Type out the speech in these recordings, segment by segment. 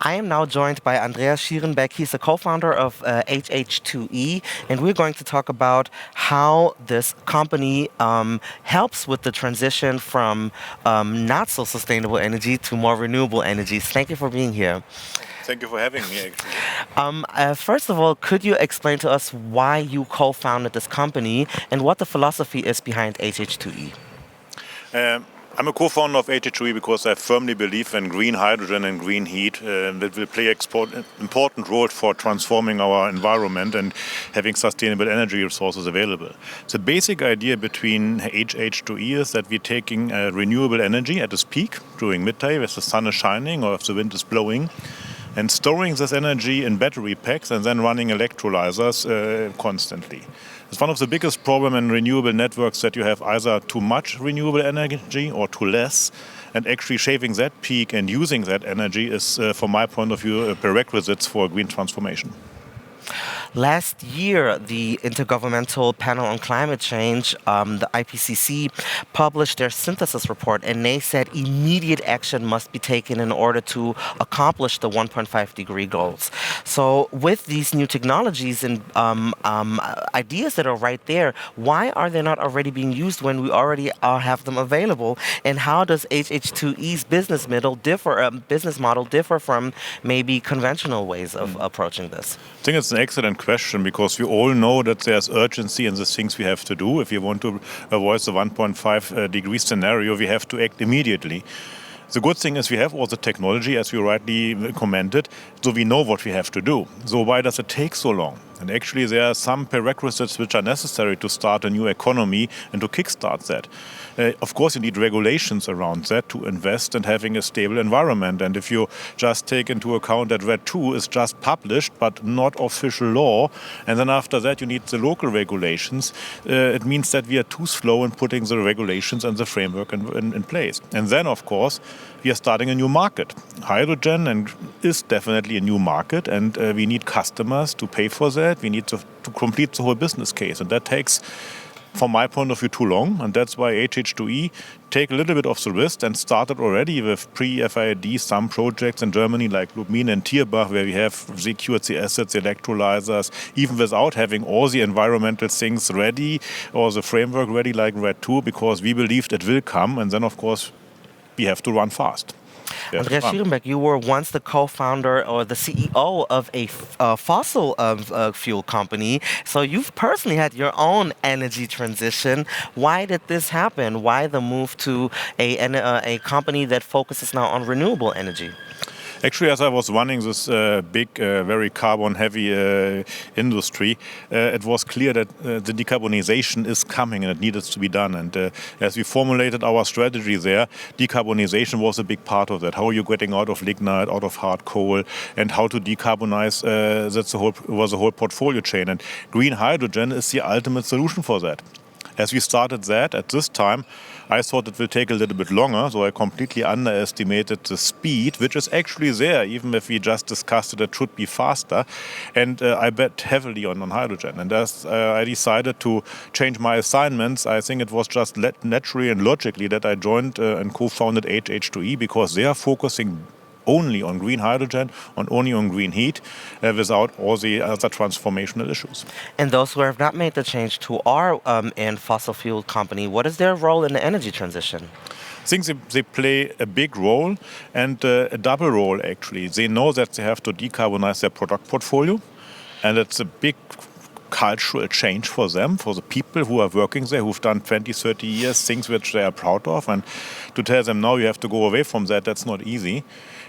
I am now joined by Andreas Schierenbeck. He's the co-founder of HH2E, and we're going to talk about how this company helps with the transition from not so sustainable energy to more renewable energies. Thank you for being here. Thank you for having me, actually. First of all, could you explain to us why you co-founded this company and what the philosophy is behind HH2E? I'm a co-founder of HH2E because I firmly believe in green hydrogen and green heat that will play an important role for transforming our environment and having sustainable energy resources available. The basic idea between HH2E is that we're taking renewable energy at its peak during midday if the sun is shining or if the wind is blowing, and storing this energy in battery packs and then running electrolyzers constantly. It's one of the biggest problems in renewable networks that you have either too much renewable energy or too less. And actually shaving that peak and using that energy is, from my point of view, a prerequisite for a green transformation. Last year, the Intergovernmental Panel on Climate Change, the IPCC, published their synthesis report, and they said immediate action must be taken in order to accomplish the 1.5-degree goals. So with these new technologies and ideas that are right there, why are they not already being used when we already have them available? And how does HH2E's business model differ from maybe conventional ways of approaching this? I think it's an excellent question because we all know that there's urgency in the things we have to do. If you want to avoid the 1.5-degree scenario, we have to act immediately. The good thing is we have all the technology, as you rightly commented, so we know what we have to do. So why does it take so long? And actually there are some prerequisites which are necessary to start a new economy and to kickstart that. Of course, you need regulations around that to invest and having a stable environment. And if you just take into account that RED II is just published but not official law, and then after that you need the local regulations, it means that we are too slow in putting the regulations and the framework in place. And then, of course, we are starting a new market. Hydrogen is definitely a new market, and we need customers to pay for that. We need to complete the whole business case, and that takes, from my point of view, too long. And that's why HH2E take a little bit of the risk and started already with pre-FID some projects in Germany like Lubmin and Tierbach, where we have secured the assets, the electrolyzers, even without having all the environmental things ready or the framework ready like RED II, because we believed it will come. And then, of course, we have to run fast. Andreas Schierenbeck, you were once the co-founder or the CEO of a fossil fuel company. So you've personally had your own energy transition. Why did this happen? Why the move to a company that focuses now on renewable energy? Actually, as I was running this big, very carbon-heavy industry, it was clear that the decarbonization is coming and it needed to be done. And as we formulated our strategy there, decarbonization was a big part of that. How are you getting out of lignite, out of hard coal, and how to decarbonize, was the whole portfolio chain. And green hydrogen is the ultimate solution for that. As we started that at this time, I thought it will take a little bit longer, so I completely underestimated the speed, which is actually there, even if we just discussed it should be faster. And I bet heavily on hydrogen. And as I decided to change my assignments, I think it was just naturally and logically that I joined and co-founded HH2E, because they are focusing only on green hydrogen, only on green heat, without all the other transformational issues. And those who have not made the change to our fossil fuel company, what is their role in the energy transition? I think they play a big role, and a double role actually. They know that they have to decarbonize their product portfolio, and it's a big cultural change for them, for the people who are working there, who've done 20, 30 years, things which they are proud of. And to tell them now you have to go away from that, that's not easy.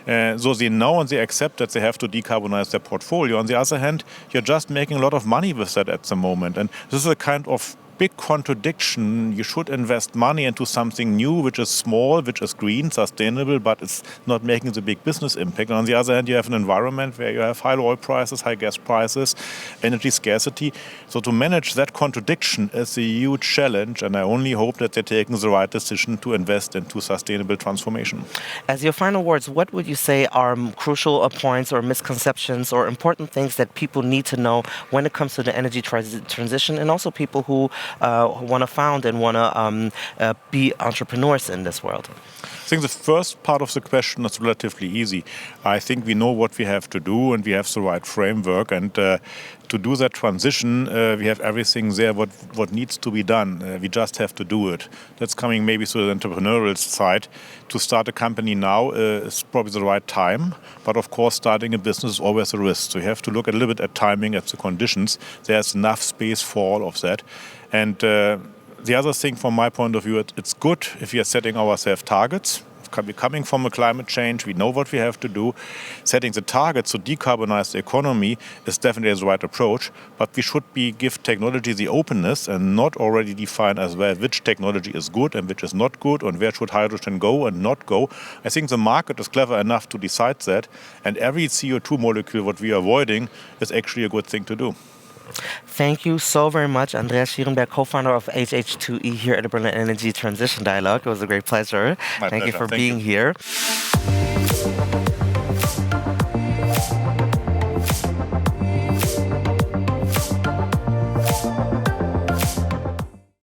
So they know and they accept that they have to decarbonize their portfolio. On the other hand, you're just making a lot of money with that at the moment. And this is a kind of big contradiction. You should invest money into something new, which is small, which is green, sustainable, but it's not making the big business impact. And on the other hand, you have an environment where you have high oil prices, high gas prices, energy scarcity. So to manage that contradiction is a huge challenge, and I only hope that they're taking the right decision to invest into sustainable transformation. As your final words, what would you say are crucial points or misconceptions or important things that people need to know when it comes to the energy transition, and also people who want to found and want to be entrepreneurs in this world? I think the first part of the question is relatively easy. I think we know what we have to do and we have the right framework. And to do that transition, we have everything there what needs to be done. We just have to do it. That's coming maybe to the entrepreneurial side. To start a company now is probably the right time. But of course, starting a business is always a risk. So you have to look a little bit at timing, at the conditions. There's enough space for all of that. And the other thing from my point of view, it's good if we are setting ourselves targets. We're coming from a climate change, we know what we have to do. Setting the targets to decarbonize the economy is definitely the right approach, but we should give technology the openness and not already define as well which technology is good and which is not good and where should hydrogen go and not go. I think the market is clever enough to decide that, and every CO2 molecule what we are avoiding is actually a good thing to do. Thank you so very much, Andreas Schierenbeck, co-founder of HH2E here at the Berlin Energy Transition Dialogue. It was a great pleasure. Thank you for being here.